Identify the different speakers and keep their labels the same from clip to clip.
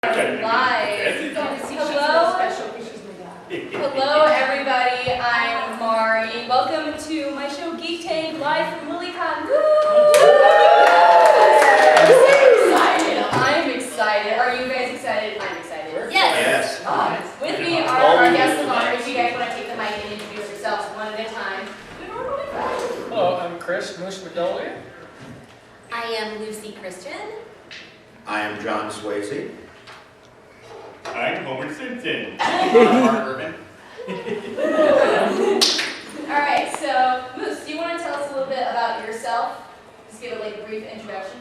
Speaker 1: Live. Hello everybody, I'm Mari. Welcome to my show Geek Tank live from WillieCon. I'm excited. Are you guys excited? I'm excited.
Speaker 2: Yes.
Speaker 1: With me are our guests of honor. If you guys want to take the mic and introduce yourselves one at a time.
Speaker 3: Hello, I'm Chris Moose McDowell.
Speaker 2: I am Lucy Christian.
Speaker 4: I am John Swayze.
Speaker 5: I'm Homer Simpson.
Speaker 4: Mark Urban.
Speaker 1: Alright, so Moose, do you want to tell us a little bit about yourself? Just give a brief introduction.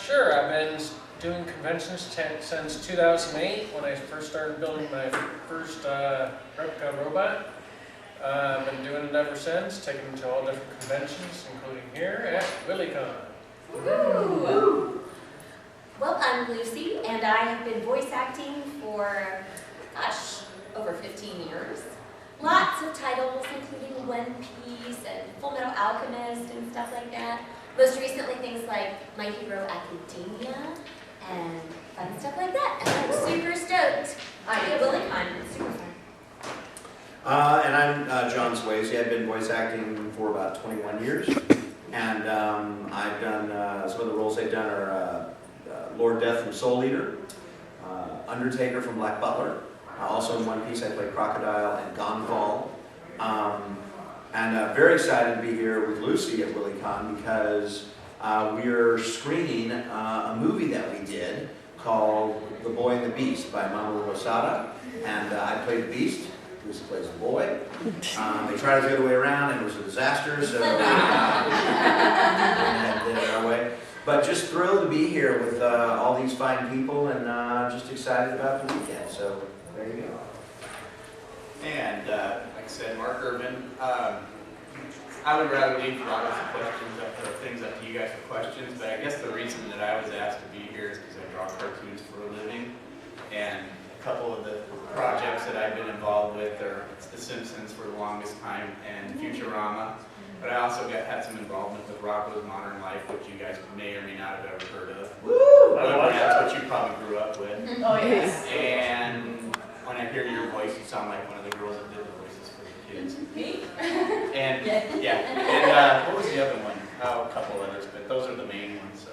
Speaker 3: Sure. I've been doing conventions since 2008 when I first started building my first replica robot. I've been doing it ever since, taking them to all different conventions, including here at WillieCon.
Speaker 1: Woo!
Speaker 2: Well, I'm Lucy, and I have been voice acting for, over 15 years. Lots of titles, including One Piece and Full Metal Alchemist and stuff like that. Most recently, things like My Hero Academia and fun stuff like that. And I'm super stoked. I'm at WillieCon. It's super fun.
Speaker 4: And I'm John Swayze. I've been voice acting for about 21 years. And I've done, some of the roles I've done are Lord Death from Soul Eater, Undertaker from Black Butler. Also in One Piece I played Crocodile and Gonfall. And very excited to be here with Lucy at WillieCon because we're screening a movie that we did called The Boy and the Beast by Mamoru Hosoda. And I played the Beast. Lucy plays the boy. They tried it the other way around and it was a disaster, so we did it our way. But just thrilled to be here with all these fine people and just excited about the weekend. So there you go.
Speaker 5: And like I said, Mark Urban. I would rather leave a lot of questions or things up to you guys for questions, but I guess the reason that I was asked to be here is because I draw cartoons for a living. And a couple of the projects that I've been involved with are The Simpsons for the longest time and Futurama. But I also had some involvement with Rocko's Modern Life, which you guys may or may not have ever heard of.
Speaker 4: Woo!
Speaker 5: That's what you probably grew up with.
Speaker 1: Oh yes.
Speaker 5: And when I hear your voice, you sound like one of the girls that did the voices for the kids.
Speaker 1: Me?
Speaker 5: And yeah. And what was the other one? Oh, a couple others, but those are the main ones. So,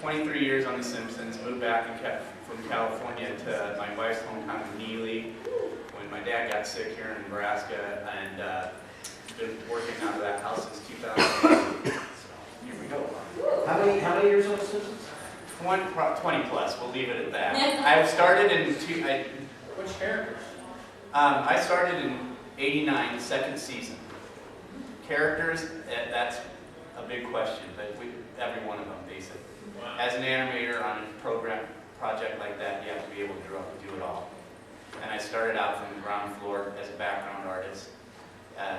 Speaker 5: 23 years on The Simpsons. Moved back from California to my wife's hometown of Neely when my dad got sick here in Nebraska, and been working out of that house since 2008. So here we go.
Speaker 4: How many years on The Simpsons?
Speaker 5: 20 plus. We'll leave it at that. I started in
Speaker 3: Which characters?
Speaker 5: I started in '89, second season. Characters, that's a big question, but every one of them, basically. As an animator on a project like that, you have to be able to do it all. And I started out from the ground floor as a background artist.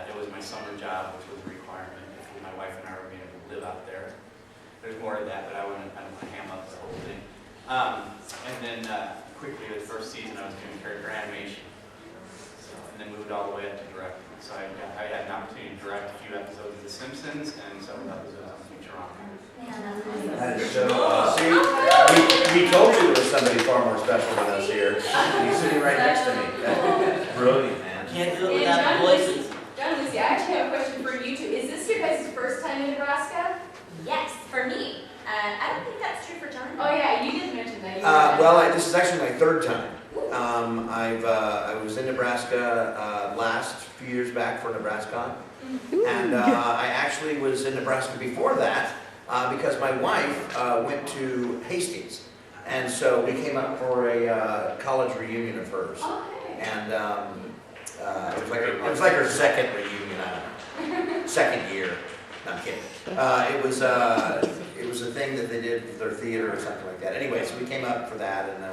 Speaker 5: It was my summer job, which was a requirement if my wife and I were being able to live out there. There's more to that, but I don't want to ham up the whole thing. And then quickly, the first season I was doing character animation. And then moved all the way up to directing. So I had an opportunity to direct a few episodes of The Simpsons and several episodes of Futurama.
Speaker 4: That is so see, we told you there was somebody far more special than us here. He's sitting right next to me. That's brilliant, man.
Speaker 2: Can't do it
Speaker 1: And
Speaker 2: without voices.
Speaker 1: John Lucy, I actually have a question for you too. Is this your guys' first time in Nebraska?
Speaker 2: Yes, for me. I don't think that's true for John.
Speaker 1: Oh yeah, you did mention that.
Speaker 4: This is actually my third time. I was in Nebraska last few years back for NebraskaCon, and I actually was in Nebraska before that because my wife went to Hastings, and so we came up for a college reunion of hers, and it was like her second reunion, second year. No, I'm kidding. It was a thing that they did with their theater or something like that. Anyway, so we came up for that, and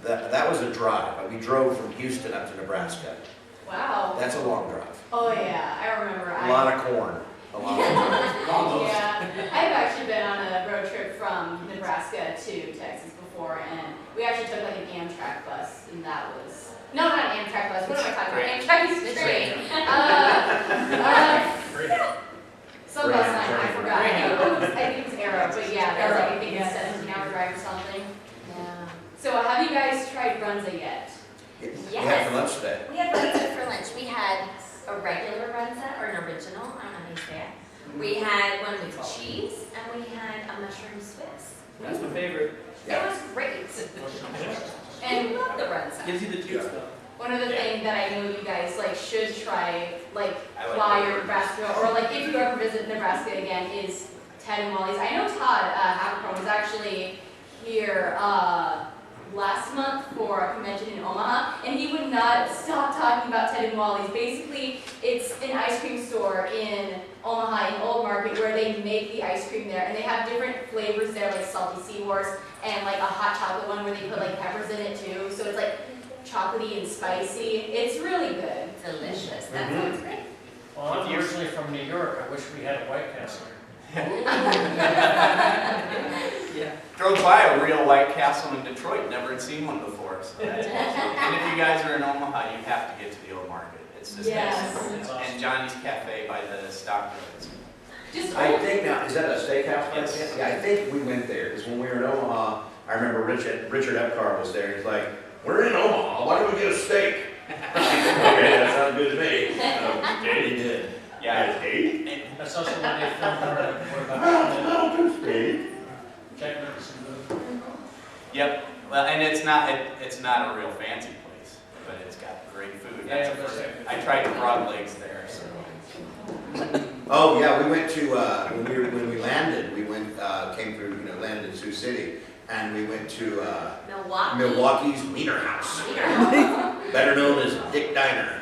Speaker 4: that was a drive. We drove from Houston up to Nebraska.
Speaker 1: Wow.
Speaker 4: That's a long drive.
Speaker 1: Oh yeah, I remember.
Speaker 4: A lot of corn. A lot of corn.
Speaker 1: Yeah, I've actually been on a road trip from Nebraska to Texas before, and we actually took like an Amtrak bus, and that was not an Amtrak bus. What am I talking about? Amtrak is train. Some bus line, I forgot. I think it was Arrow, but yeah, that was like I think a 17-hour drive or something.
Speaker 2: Yeah.
Speaker 1: So have you guys runza yet?
Speaker 4: We
Speaker 2: Yes.
Speaker 4: had for lunch today.
Speaker 2: We had runza for lunch. We had a regular runza, or an original, I don't know how you say it. We had one with cheese, and we had a mushroom Swiss.
Speaker 6: That's my favorite.
Speaker 2: It was great.
Speaker 1: And
Speaker 2: We love the runza.
Speaker 6: Gives you the juice though.
Speaker 1: one of the things that I know you guys like should try, like
Speaker 5: I like
Speaker 1: while
Speaker 5: that.
Speaker 1: you're in Nebraska, or like if you ever visit Nebraska again, is Ted and Wally's. I know Todd Havercorn was actually here last month for a convention in Omaha, and he would not stop talking about Ted and Wally's. Basically, it's an ice cream store in Omaha, in Old Market, where they make the ice cream there, and they have different flavors there, like salty seahorse, and like a hot chocolate one where they put like peppers in it too, so it's like chocolatey and spicy. It's really good.
Speaker 2: Delicious. That
Speaker 4: Mhm.
Speaker 2: sounds great.
Speaker 3: Well, I'm originally from New York. I wish we had a White Castle.
Speaker 6: Yeah.
Speaker 5: Drove by a real White Castle in Detroit, never had seen one before. So that's awesome. And if you guys are in Omaha, you have to get to the Old Market. It's just
Speaker 1: Yes.
Speaker 5: excellent.
Speaker 3: It's awesome.
Speaker 5: And Johnny's Cafe by the Stockyards.
Speaker 1: Just
Speaker 4: I think now, is that a steakhouse?
Speaker 5: Yes.
Speaker 4: Yeah, I think we went there, because when we were in Omaha, I remember Richard Epcar was there, he's like, we're in Omaha, why don't we get a steak? Okay, that sounds good to me. Okay, he did.
Speaker 5: Yeah.
Speaker 4: Steak?
Speaker 5: And
Speaker 3: That's also when they filmed what
Speaker 4: I'll
Speaker 3: about
Speaker 4: do steak.
Speaker 3: Jack Nicholson movie.
Speaker 5: Yep. Well, and it's not a real fancy place, but it's got great food. That's
Speaker 3: Yeah,
Speaker 5: the
Speaker 3: but
Speaker 5: first.
Speaker 3: it's-
Speaker 5: I tried the frog legs there. So.
Speaker 4: Oh, yeah, we went to, when we landed, came through, landed in Sioux City, and we went to
Speaker 2: Milwaukee.
Speaker 4: Milwaukee's Wiener House, better known as Dick Diner.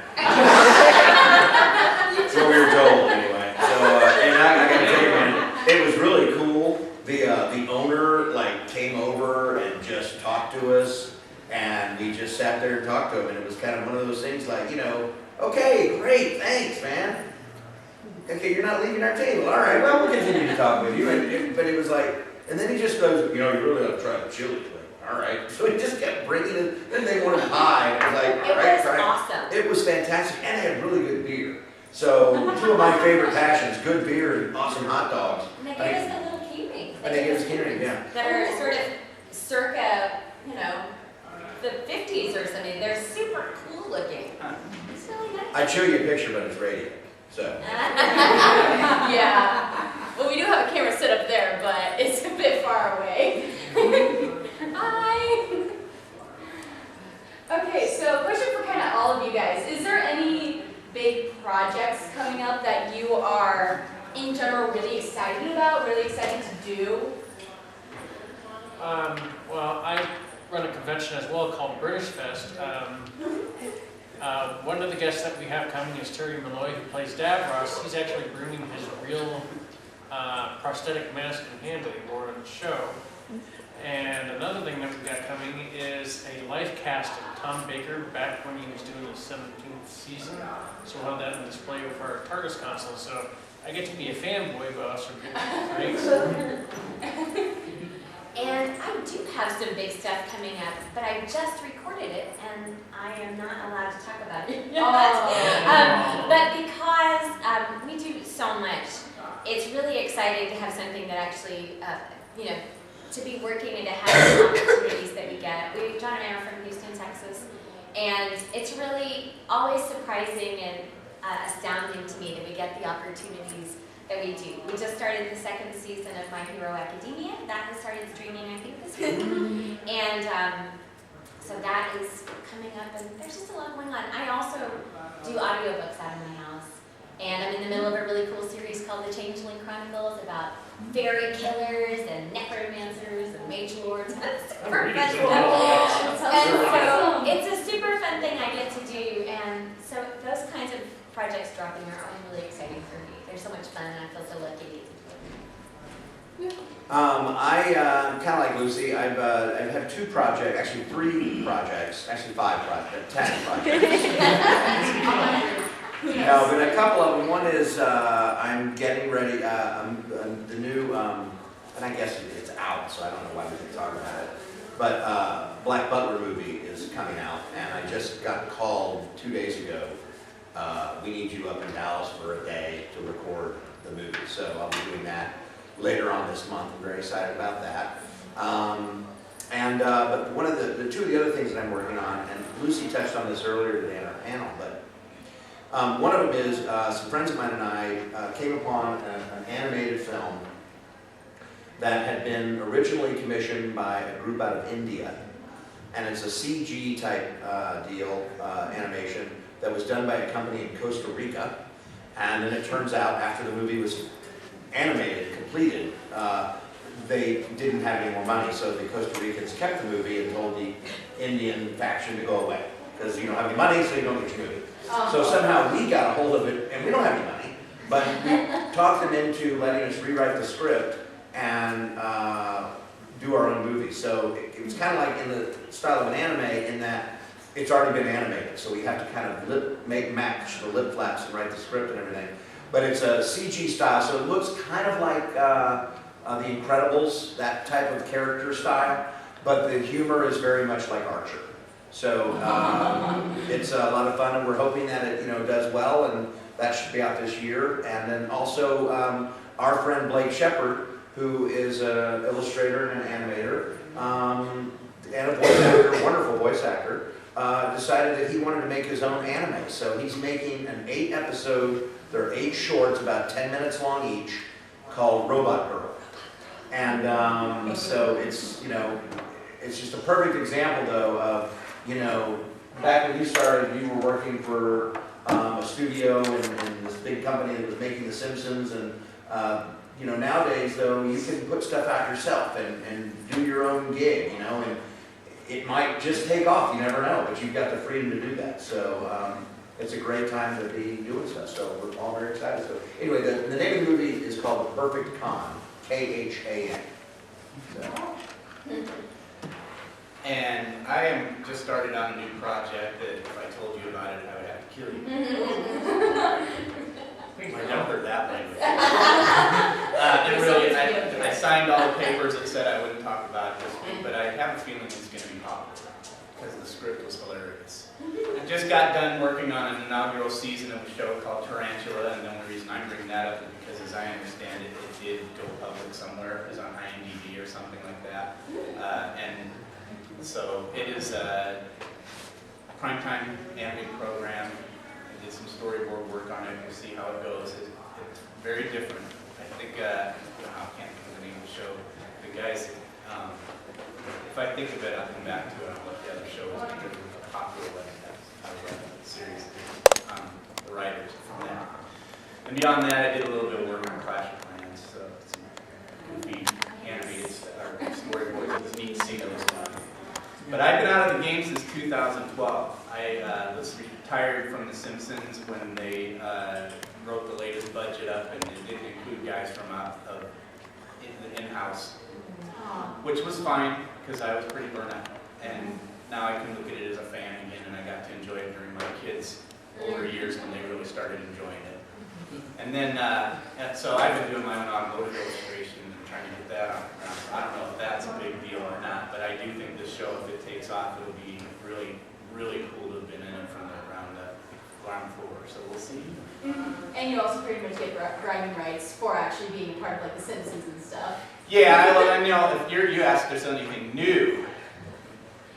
Speaker 4: That's what we were told, anyway. So, and I gotta tell you, man, it was really cool. The owner, came over and just talked to us, and we just sat there and talked to him, and it was kind of one of those things okay, great, thanks, man. Okay, you're not leaving our table. All right, well, we'll continue to talk with you. But it was and then he just goes, you really ought to try the chili. All right. So he just kept bringing it. Then they wanted pie. And I was like, all right,
Speaker 2: It was
Speaker 4: try it.
Speaker 2: awesome.
Speaker 4: It was fantastic, and they had really good beer. So two of my favorite passions, good beer and awesome hot dogs.
Speaker 2: And they gave us the little key rings.
Speaker 4: And they gave us catering, yeah.
Speaker 2: That are sort of circa, the 50s or something. They're super cool looking. It's really nice.
Speaker 4: I'd show you a picture, but it's radio. So.
Speaker 1: yeah. Well, we do have a camera set up there, but it's a bit far away. Hi. Okay, so question for kind of all of you guys. Is there any big projects coming up that you are, in general, really excited about, really excited to do?
Speaker 3: Well, I run a convention as well called British Fest. One of the guests that we have coming is Terry Malloy, who plays Davros. He's actually bringing his real prosthetic mask and hand that he wore on the show. And another thing that we've got coming is a life cast of Tom Baker back when he was doing his 17th season. So we'll have that on display with our TARDIS console. So I get to be a fanboy, but also get breaks.
Speaker 2: And I do have some big stuff coming up, but I just recorded it, and I am not allowed to talk about it yet. But because we do so much, it's really exciting to have something that actually, to be working and to have the opportunities that we get. John and I are from Houston, Texas, and it's really always surprising and astounding to me that we get the opportunities that we do. We just started the second season of My Hero Academia. That has started streaming, I think, this week. And so that is coming up, and there's just a lot going on. I also do audiobooks out of my house. And I'm in the middle of a really cool series called The Changeling Chronicles about fairy killers and necromancers and mage lords. It's super fun stuff. And so it's a super fun thing I get to do. And so those kinds of projects dropping are always really exciting for me. They're so much fun, and I feel so lucky to get to do them.
Speaker 4: I kind of like Lucy. I've had 2 projects, actually 3 projects, actually 5 projects, 10 projects. No, but a couple of them. One is I'm getting ready. The new, and I guess it's out, so I don't know why we can talk about it. But Black Butler movie is coming out, and I just got called 2 days ago. We need you up in Dallas for a day to record the movie, so I'll be doing that later on this month. I'm very excited about that. And but one of the two of the other things that I'm working on, and Lucy touched on this earlier today in our panel, but one of them is some friends of mine and I came upon an animated film that had been originally commissioned by a group out of India. And it's a CG type deal, animation, that was done by a company in Costa Rica. And then it turns out after the movie was animated, completed, they didn't have any more money. So the Costa Ricans kept the movie and told the Indian faction to go away. Because you don't have any money, so you don't get your movie. So somehow we got a hold of it, and we don't have any money, but we talked them into letting us rewrite the script and do our own movie. So it was kind of like in the style of an anime in that it's already been animated. So we have to kind of match the lip flaps and write the script and everything. But it's a CG style, so it looks kind of like The Incredibles, that type of character style, but the humor is very much like Archer. So it's a lot of fun, and we're hoping that it does well, and that should be out this year. And then also our friend Blake Shepard, who is an illustrator and an animator, and a voice actor, a wonderful voice actor, decided that he wanted to make his own anime. So he's making an 8-episode, there are 8 shorts, about 10 minutes long each, called Robot Girl. And so it's, it's just a perfect example, though, of, back when you started, you were working for a studio and this big company that was making The Simpsons, and nowadays, though, you can put stuff out yourself and do your own gig, and it might just take off, you never know, but you've got the freedom to do that. So it's a great time to be doing stuff, so we're all very excited. So anyway, the name of the movie is called The Perfect Con, K-H-A-N. So.
Speaker 5: And I am just started on a new project that if I told you about it, I would have to kill you. I never heard that language. I signed all the papers that said I wouldn't talk about it this week, but I have a feeling it's going to be popular because the script was hilarious. I just got done working on an inaugural season of a show called Tarantula, and the only reason I'm bringing that up is because, as I understand it, it did go public somewhere. It was on IMDb or something like that. And so it is a primetime animated program. I did some storyboard work on it. We'll see how it goes. It's very different. I think, I can't think of the name of the show. The guys, if I think of it, I'll come back to it on what the other show is, because it was a popular one. I read the series, the writers from that. And beyond that, I did a little bit of work on Clash of Clans, so some goofy animated storyboards. It was neat to see those. But I've been out of the game since 2012. I was retired from The Simpsons when they wrote the latest budget up, and it didn't include guys from the in-house, which was fine because I was pretty burnt out. And now I can look at it as a fan again, and I got to enjoy it during my kids' older years when they really started enjoying it. And then, so I've been doing my own automotive illustration and trying to get that on the ground. I don't know if that's a big deal or not, but I do think this show, if it takes off, it'll be really, really cool to have been in it from the ground floor. So we'll see.
Speaker 1: And you also pretty much get bragging rights for actually being part of like The Simpsons and stuff.
Speaker 5: Yeah, if you asked if there's anything new.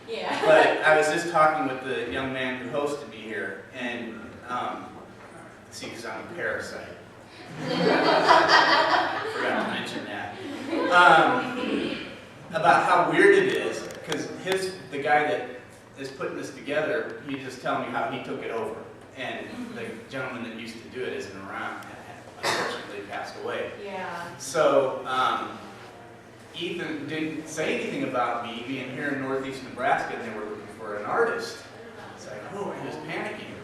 Speaker 1: Yeah.
Speaker 5: But I was just talking with the young man who hosted me here, and see, because I'm a parasite. Forgot to mention that. About how weird it is, because the guy that is putting this together, he just telling me how he took it over. And the gentleman that used to do it isn't around, unfortunately passed away.
Speaker 1: Yeah.
Speaker 5: So Ethan didn't say anything about me being here in northeast Nebraska, and they were looking for an artist. It's like, oh, he was panicking.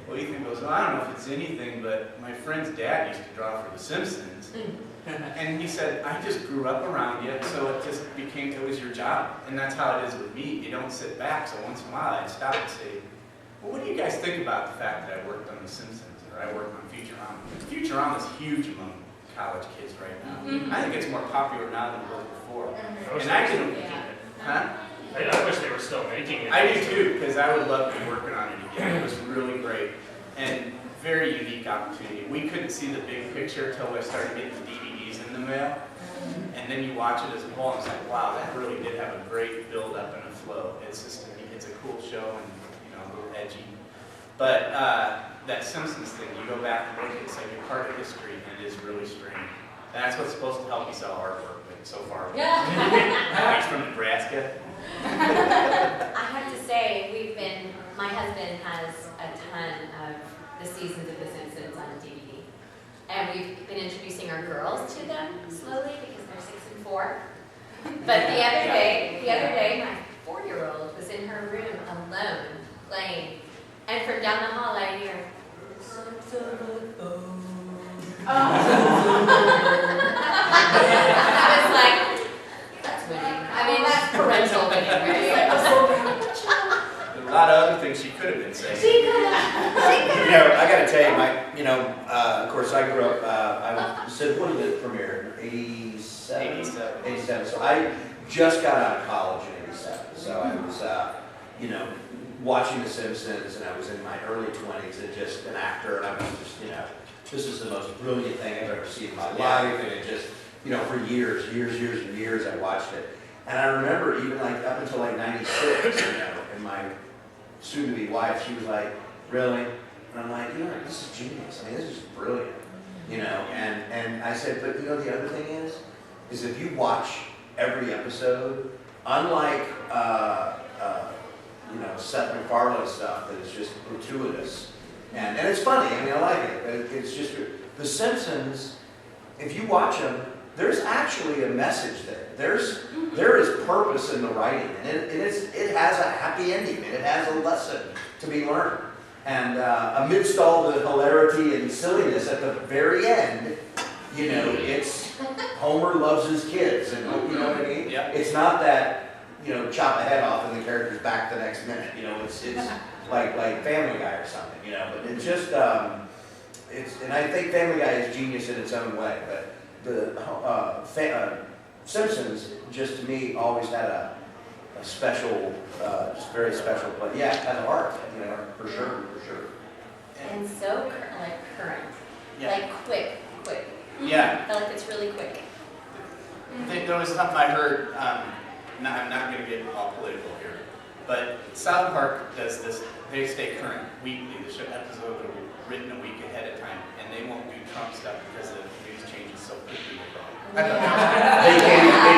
Speaker 5: Well, Ethan goes, well, I don't know if it's anything, but my friend's dad used to draw for The Simpsons. And he said, I just grew up around you, so it just became, it was your job. And that's how it is with me. You don't sit back, so once in a while I'd stop and say, well, what do you guys think about the fact that I worked on The Simpsons, or I worked on Futurama? Futurama is huge among college kids right now. I think it's more popular now than it was before. And I can, huh?
Speaker 7: I wish they were still making it.
Speaker 5: I do too, because I would love to be working on it again. It was really great and very unique opportunity. We couldn't see the big picture until I started getting the DVDs in the mail. And then then you watch it as a whole, and it's like, wow, that really did have a great build up and a flow. It's just, it's a cool show and, you know, a little edgy. But that Simpsons thing, you go back and look, it's like a part of history, and it is really strange. And that's what's supposed to help you sell artwork, but so far.
Speaker 2: Yeah.
Speaker 5: He's from Nebraska.
Speaker 2: I have to say, my husband has a ton of the seasons of The Simpsons on DVD. And we've been introducing our girls to them slowly because they're 6 and 4. But the other day, my 4-year-old was in her room alone playing. And from down the hall, I hear, I was like, that's winning. I mean, that's parental winning, right?
Speaker 5: There's a lot of other things she could have been saying.
Speaker 2: She could have.
Speaker 4: You know, I got to tell you, of course, I grew up. When did it premiere? 87. 87. So I just got out of college in 87. So I was, watching The Simpsons, and I was in my early 20s, and just an actor, and I was just, this is the most brilliant thing I've ever seen in my life, and it just, for years and years, I watched it. And I remember even like up until like 96, and my soon-to-be wife, she was like, really? And I'm like, this is genius. I mean, this is brilliant, and I said, but the other thing is if you watch every episode, unlike, Seth MacFarlane stuff that is just gratuitous. And it's funny, I mean, I like it, but it's just, The Simpsons, if you watch them, there's actually a message there. There is purpose in the writing, and it has a happy ending, and it has a lesson to be learned. And amidst all the hilarity and silliness at the very end, it's Homer loves his kids, and you know what I mean?
Speaker 5: Yep.
Speaker 4: It's not that, chop a head off and the character's back the next minute. It's like Family Guy or something. But it's just and I think Family Guy is genius in its own way. But the Simpsons, just to me, always had a special, just very special place. Yeah, it has art. For sure.
Speaker 2: And so current, like quick.
Speaker 5: Yeah.
Speaker 2: I feel like it's really quick.
Speaker 5: There was something I heard, I'm not going to get all political here, but South Park does this, they stay current weekly. The show episodes are written a week ahead of time, and they won't do Trump stuff because the news changes so quickly.
Speaker 4: They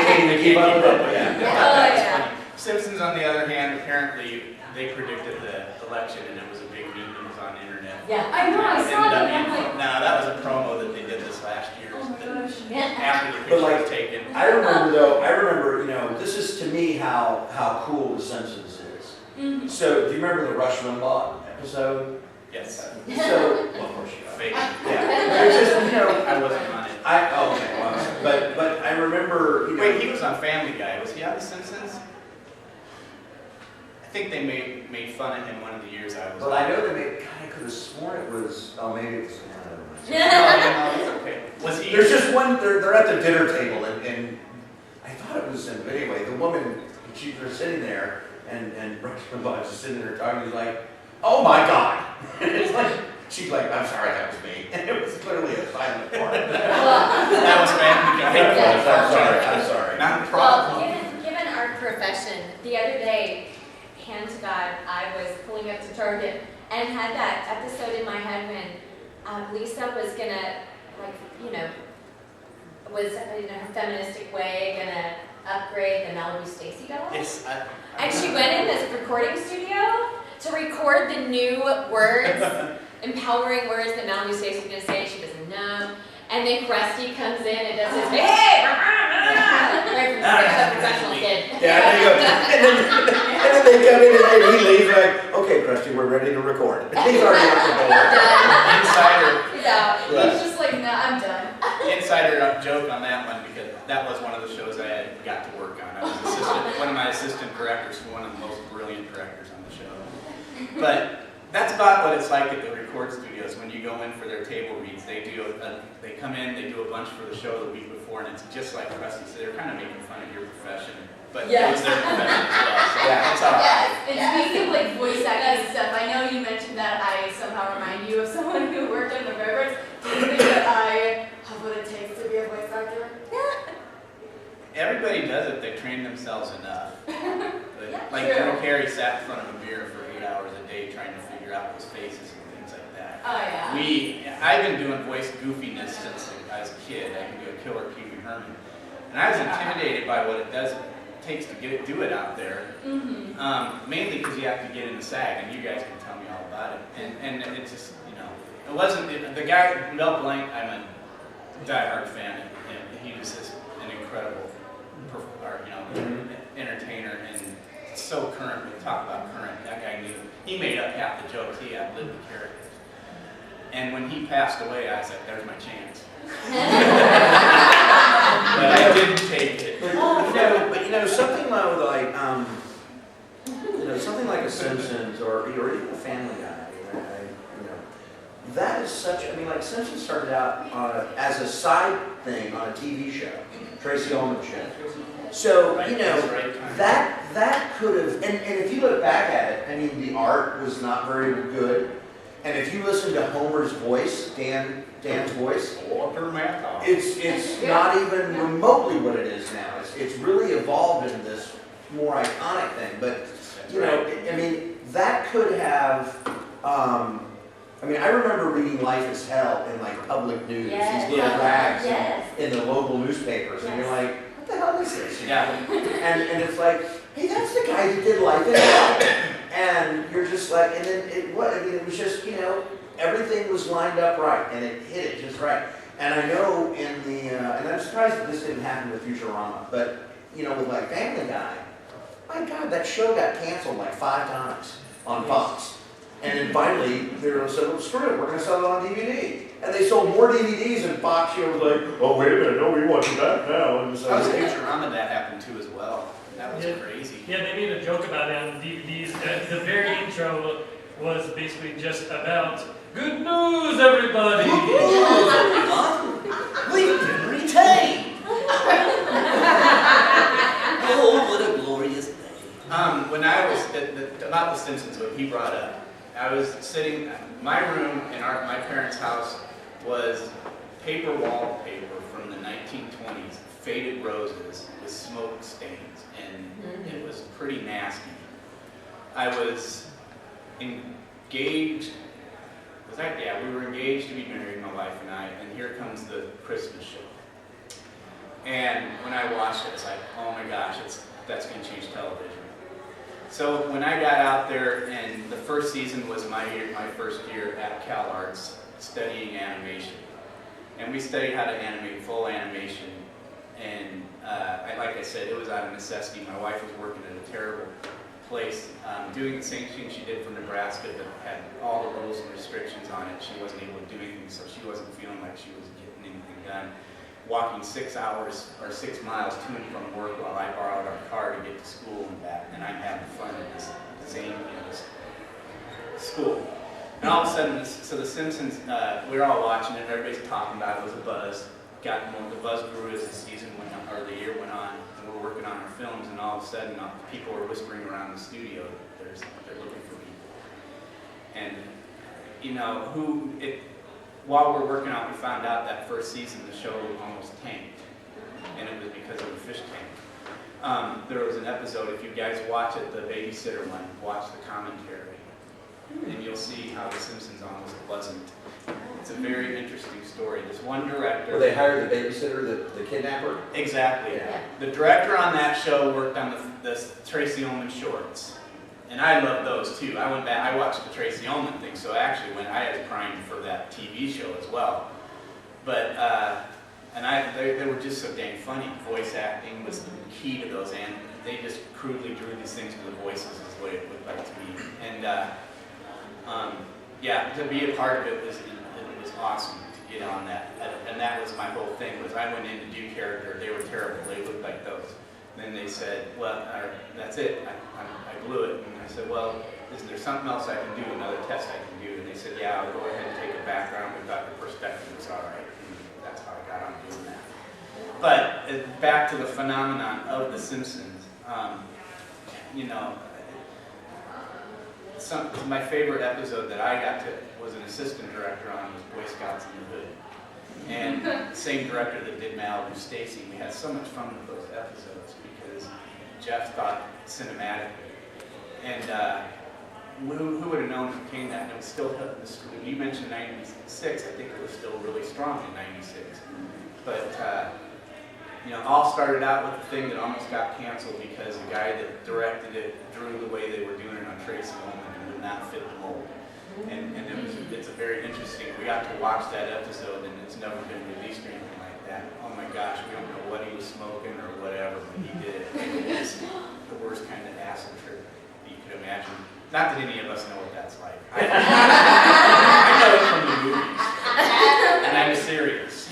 Speaker 4: can't even keep up with it.
Speaker 2: Yeah.
Speaker 5: Simpsons, on the other hand, apparently they predicted the election, and it was a big meme that was on the internet.
Speaker 2: Yeah.
Speaker 1: I know, I saw that, and I'm like,
Speaker 5: No, that was a promo that they did this last year.
Speaker 1: oh my gosh.
Speaker 5: After the
Speaker 4: But
Speaker 5: picture
Speaker 4: like,
Speaker 5: was taken.
Speaker 4: I remember, this is to me how cool The Simpsons is.
Speaker 1: Mhm.
Speaker 4: So, do you remember the Rush Limbaugh episode?
Speaker 5: Yes.
Speaker 4: So, well, of course you know.
Speaker 5: Fake.
Speaker 4: Yeah. There's just,
Speaker 5: I wasn't on it.
Speaker 4: okay, well, but I remember,
Speaker 5: Wait, he was on Family Guy. Was he on The Simpsons? I think they made fun of him one of the years I was
Speaker 4: well,
Speaker 5: on.
Speaker 4: I know I could have sworn it was, maybe it was,
Speaker 5: No, it's okay. Was he?
Speaker 4: There's just one, they're at the dinner table, and I thought it was, but anyway, the woman, they're sitting there, and Rush Limbaugh is just sitting there talking, he's like, oh my God. And it's like, she's like, I'm sorry, that was me. And it was clearly a silent part.
Speaker 5: That was Family Guy.
Speaker 4: I'm sorry.
Speaker 5: Not a
Speaker 2: Well,
Speaker 5: problem.
Speaker 2: given our profession, the other day, hand to God, I was pulling up to Target and had that episode in my head when Lisa was gonna, was in a feministic way gonna upgrade the Malibu Stacy doll.
Speaker 5: Yes,
Speaker 2: And she went in this recording studio to record the new words, empowering words that Malibu Stacy's gonna say. She doesn't know. And then Krusty comes in and does his hey, right from the professional kid.
Speaker 4: Yeah, there you go. And then they come in and he leaves like, okay, Krusty, we're ready to record. He's already on the board.
Speaker 5: Insider.
Speaker 2: He's out.
Speaker 1: He's just like, nah, I'm done.
Speaker 5: Insider joke on that one because that was one of the shows I got to work on. I was one of my assistant directors for one of the most brilliant directors on the show. But that's about what it's like at the record studios when you go in for their table reads. They come in, they do a bunch for the show the week before, and it's just like Krusty. So they're kind of making fun of your profession, but
Speaker 1: Yes.
Speaker 5: it's their profession as well. So
Speaker 4: Yeah.
Speaker 5: it's all right.
Speaker 1: And speaking of like voice acting stuff, I know you mentioned that I somehow remind you of someone who worked on the railroads. Do you think that I have what it takes to be a voice actor?
Speaker 5: everybody does it. They train themselves enough. But,
Speaker 2: Yeah,
Speaker 5: like
Speaker 1: true.
Speaker 5: Joe Carey sat in front of a mirror for 8 hours a day trying to figure out his faces and things like that.
Speaker 1: Oh, yeah.
Speaker 5: I've been doing voice goofiness since I was a kid. I can do a killer Pee Wee Herman. And I was intimidated by what it takes to do it out there. Mainly because you have to get in the SAG, and you guys can tell me all about it. And it's just, it wasn't, the guy, Mel Blanc, I'm a diehard fan, and he was just an incredible, entertainer, and so current. We talk about current. That guy knew. He made up half the jokes. He outlived the characters. And when he passed away, I was like, "There's my chance." But I didn't take it.
Speaker 4: But something like something like a Simpsons or even a Family Guy. That is such. Like Simpsons started out as a side thing on a TV show, Tracy Ullman show. So that could have. And if you look back at it, the art was not very good. And if you listen to Homer's voice, Dan's voice, it's not even remotely what it is now. It's really evolved into this more iconic thing. But that could have. I remember reading Life is Hell in like Public News, these little rags in the local newspapers, and you're like, what the hell is this?
Speaker 5: Yeah.
Speaker 4: And it's like, hey, that's the guy who did Life is Hell. And you're just like, and then it was just, everything was lined up right, and it hit it just right. And I know and I'm surprised that this didn't happen with Futurama, but, with like Family Guy, my God, that show got canceled like 5 times on Fox. And then finally, they said, well, screw it, we're going to sell it on DVD. And they sold more DVDs, and Fox was like, oh, wait a minute, no, we want you back now. And
Speaker 5: I was Futurama that happened to as well. That was crazy.
Speaker 7: Yeah, they made a joke about it on the DVDs. The very intro was basically just about good news, everybody.
Speaker 4: Good news, everyone. We've been retained. Oh, what a glorious day.
Speaker 5: When I was about the Simpsons, what he brought up, I was sitting. My room in my parents' house was paper wallpaper from the 1920s, faded roses with smoke stains, and it was pretty nasty. I was engaged. We were engaged to be married, my wife and I, and here comes the Christmas show. And when I watched it, it's like, oh my gosh, that's going to change television. So when I got out there, and the first season was my first year at CalArts studying animation. And we studied how to animate full animation. And like I said, it was out of necessity. My wife was working at a terrible place, doing the same thing she did for Nebraska, but had all the rules and restrictions on it. She wasn't able to do anything, so she wasn't feeling like she was getting anything done. Walking 6 hours or 6 miles to and from work while I borrowed our car to get to school and back, and I'm having fun at this this school. And all of a sudden, so The Simpsons, we were all watching it, everybody's talking about it. It was a buzz. The buzz grew as the season went on, or the year went on, and we're working on our films, and all of a sudden, people were whispering around the studio that they're looking for people. And while we're working out, we found out that first season the show almost tanked, and it was because of the fish tank. There was an episode, if you guys watch it, the babysitter one, watch the commentary, and you'll see how The Simpsons almost wasn't. It's a very interesting story. This one director...
Speaker 4: Where they hired the babysitter, the kidnapper?
Speaker 5: Exactly.
Speaker 4: Yeah.
Speaker 5: The director on that show worked on the Tracy Ullman shorts. And I love those too. I went back, I watched the Tracy Ullman thing, so actually I was primed for that TV show as well. But, they were just so dang funny. Voice acting was the key to those, and they just crudely drew these things with the voices is the way it looked like to me. And, to be a part of it was awesome to get on that. And that was my whole thing, was I went in to do character, they were terrible, they looked like those. Then they said, well, that's it, I blew it. And I said, well, is there something else I can do, another test I can do? And they said, yeah, I'll go ahead and take a background. We thought the perspective was all right. And that's how I got on doing that. But back to the phenomenon of The Simpsons, my favorite episode that I was an assistant director on was Boy Scouts in the Hood. And same director that did Malibu Stacy. We had so much fun with those episodes because Jeff thought cinematically. And who would have known it became that? And it was still, when you mentioned 96, I think it was still really strong in 96. But, you know, all started out with a thing that almost got canceled because the guy that directed it drew the way they were doing it on Tracy Ullman and would not fit the mold. And it's a very interesting, we got to watch that episode and it's never been released or anything like that. Oh my gosh, we don't know what he was smoking or whatever, but he did it. And it was the worst kind of acid trip that you could imagine. Not that any of us know what that's like. I know it from the movies. And I'm serious.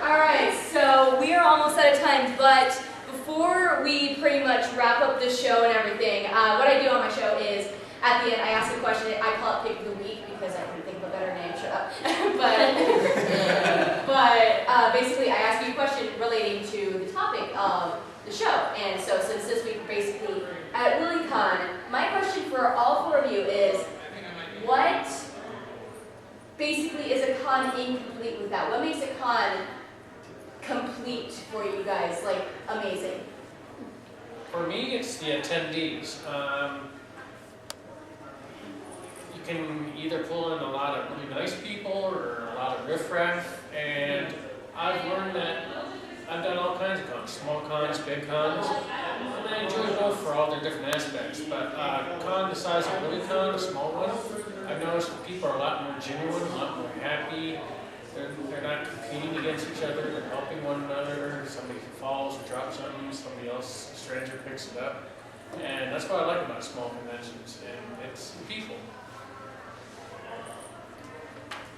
Speaker 1: Alright, so we are almost out of time, but before we pretty much wrap up this show and everything, what I do on my show is, at the end, I ask a question. I call it Pick of the Week because I couldn't think of a better name, shut up. but basically, I ask you a question relating to the topic of the show. And so since this week, basically, at WillieCon, my question for all four of you is, what basically is a con incomplete without? What makes a con complete for you guys, like amazing?
Speaker 3: For me, it's the attendees. You can either pull in a lot of really nice people or a lot of riffraff, and I've learned that I've done all kinds of cons, small cons, big cons, and I enjoy both for all their different aspects. But con the size of WillieCon, a small one, I've noticed that people are a lot more genuine, a lot more happy. They're not competing against each other, they're helping one another. Somebody falls or drops something, somebody else, a stranger picks it up. And that's what I like about small conventions, and it's the people.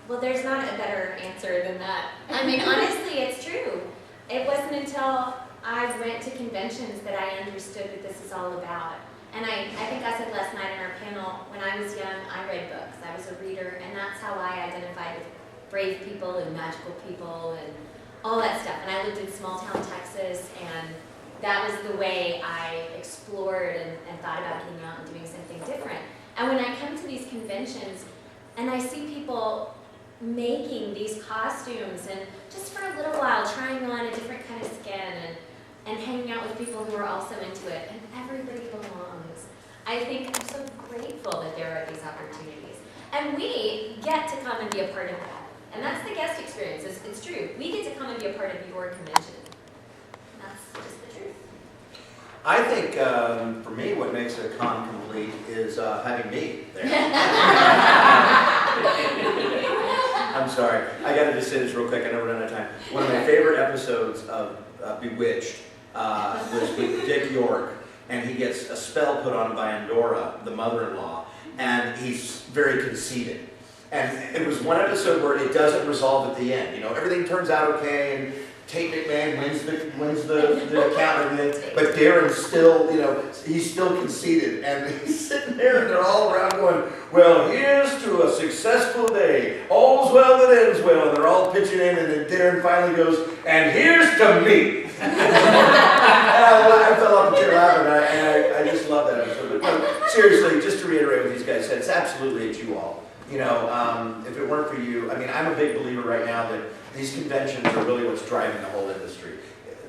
Speaker 2: Well, there's not a better answer than that. I mean, honestly, it's true. It wasn't until I went to conventions that I understood what this is all about. And I think I said last night in our panel, when I was young, I read books. I was a reader, and that's how I identified with brave people and magical people and all that stuff. And I lived in small town Texas, and that was the way I explored and thought about getting out and doing something different. And when I come to these conventions and I see people making these costumes and just for a little while trying on a different kind of skin and hanging out with people who are also into it, and everybody belongs. I think I'm so grateful that there are these opportunities. And we get to come and be a part of that. And that's the guest experience, it's true. We get to come and be a part of your convention. And that's just the truth.
Speaker 4: I think, for me, what makes a con complete is having me there. I'm sorry. I got to just say this real quick. I know we're running out of time. One of my favorite episodes of Bewitched was with Dick York, and he gets a spell put on him by Endora, the mother-in-law, and he's very conceited. And it was one episode where it doesn't resolve at the end. You know, everything turns out okay, and Tate McMahon wins the account and everything, but Darren's still, you know, he's still conceited, and he's sitting there, and they're all around going, well, here's to a successful day. All's well that ends well, and they're all pitching in, and then Darren finally goes, and here's to me. And I fell off the chair laughing, and I just love that episode. But no, seriously, just to reiterate what these guys said, it's absolutely it's you all. You know, if it weren't for you, I mean, I'm a big believer right now that these conventions are really what's driving the whole industry.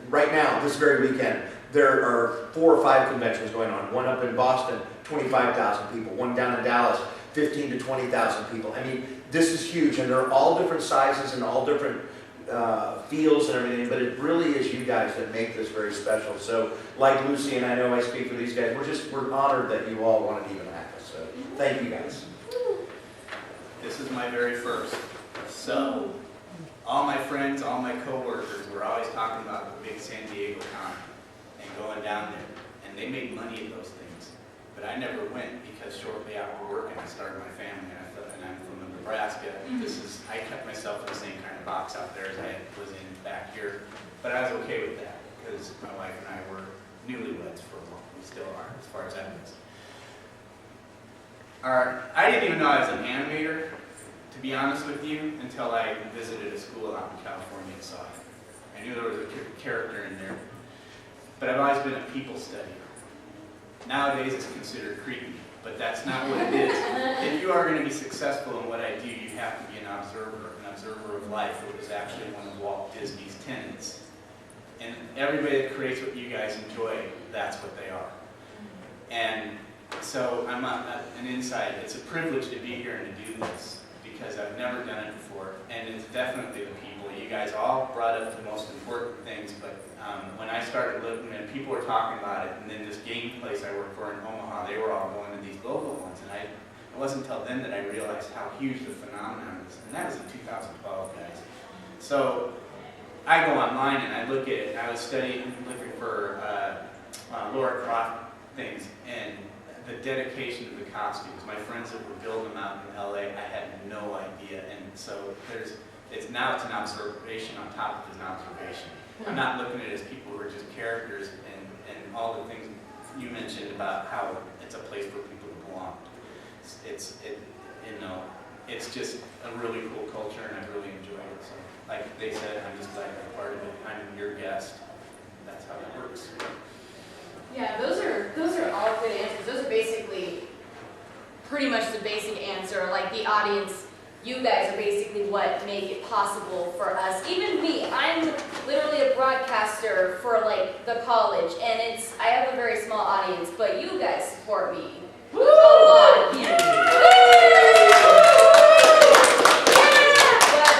Speaker 4: Right now, this very weekend, there are 4 or 5 conventions going on. One up in Boston, 25,000 people. One down in Dallas, 15 to 20,000 people. I mean, this is huge, and they're all different sizes and all different feels and everything, but it really is you guys that make this very special. So, like Lucy, and I know I speak for these guys, we're honored that you all wanted to even have us. So, thank you guys.
Speaker 5: This is my very first. So, all my friends, all my coworkers were always talking about the big San Diego Con and going down there. And they made money at those things. But I never went because shortly after working, I started my family, and I'm from Nebraska. I kept myself in the same kind of box out there as I was in back here. But I was okay with that because my wife and I were newlyweds for a while. We still are, as far as that goes. I didn't even know I was an animator, to be honest with you, until I visited a school out in California and saw it. I knew there was a character in there, but I've always been a people studier. Nowadays it's considered creepy, but that's not what it is. If you are going to be successful in what I do, you have to be an observer of life. It was actually one of Walt Disney's tenets. And everybody that creates what you guys enjoy, that's what they are. And so I'm an insight. It's a privilege to be here and to do this because I've never done it before. And it's definitely the people. You guys all brought up the most important things, but when I started looking and people were talking about it, and then this game place I work for in Omaha, they were all going to these local ones. And it wasn't until then that I realized how huge the phenomenon is. And that was in 2012, guys. So I go online and I look at it. I was looking for Laura Croft things and the dedication to the costumes. My friends that were building them out in LA, I had no idea. And so it's an observation on top of an observation. I'm not looking at it as people who are just characters and all the things you mentioned about how it's a place for people to belong. It's just a really cool culture and I really enjoy it. So like they said, I'm just glad I'm part of it. I'm your guest. That's how it works.
Speaker 1: Yeah, those are all good answers. Those are basically pretty much the basic answer. Like the audience, you guys are basically what make it possible for us. Even me, I'm literally a broadcaster for like the college, and I have a very small audience, but you guys support me. A lot. Yeah. But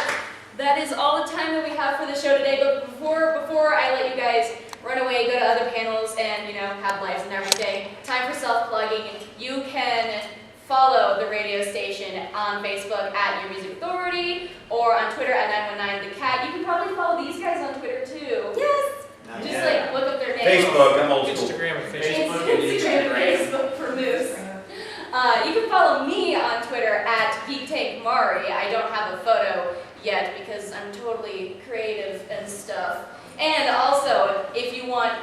Speaker 1: that is all the time that we have for the show today. But before I let you guys run away, go to other panels, and have lives and everything, time for self-plugging. You can follow the radio station on Facebook at Your Music Authority or on Twitter at 919thecat. You can probably follow these guys on Twitter too. Yes. Just like look up their names.
Speaker 4: Facebook, I'm old school.
Speaker 3: Instagram and Facebook.
Speaker 5: Facebook and
Speaker 1: Facebook for Moose. You can follow me on Twitter at GeekTankMari. I don't have a photo yet because I'm totally creative and stuff. And also, if you want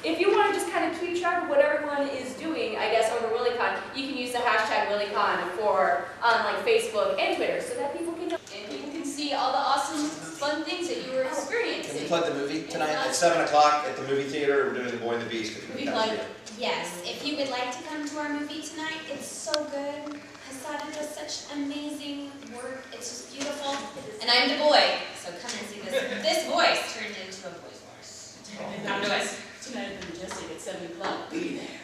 Speaker 1: to just kind of keep track of what everyone is doing, I guess over WillieCon, you can use the hashtag WillieCon on like Facebook and Twitter, so that people can know and people can see all the awesome, fun things that you were experiencing.
Speaker 8: Can you plug the movie tonight at 7 o'clock at the movie theater? We're doing The Boy and the Beast. If you can come see it.
Speaker 2: Yes, if you would like to come to our movie tonight, it's so good. Hasada does such amazing work. It's just beautiful. And I'm the boy, so come and see this. This voice turned into a boy's voice. Come to us.
Speaker 1: Tonight at the Majestic at 7 o'clock. Be there.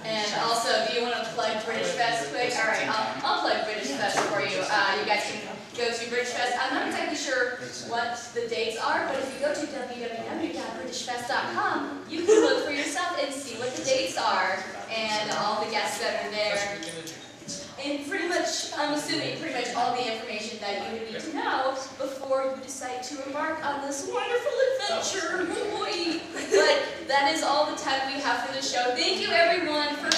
Speaker 1: And also, do you want to plug British Fest quick? All right, I'll plug British Fest for you. You guys can go to British Fest. I'm not exactly sure what the dates are, but if you go to www.britishfest.com, you can look for yourself and see what the dates are and all the guests that are there. And pretty much, I'm assuming pretty much all the information that you would need to know before you decide to embark on this wonderful adventure. Boy. But that is all the time we have for the show. Thank you everyone for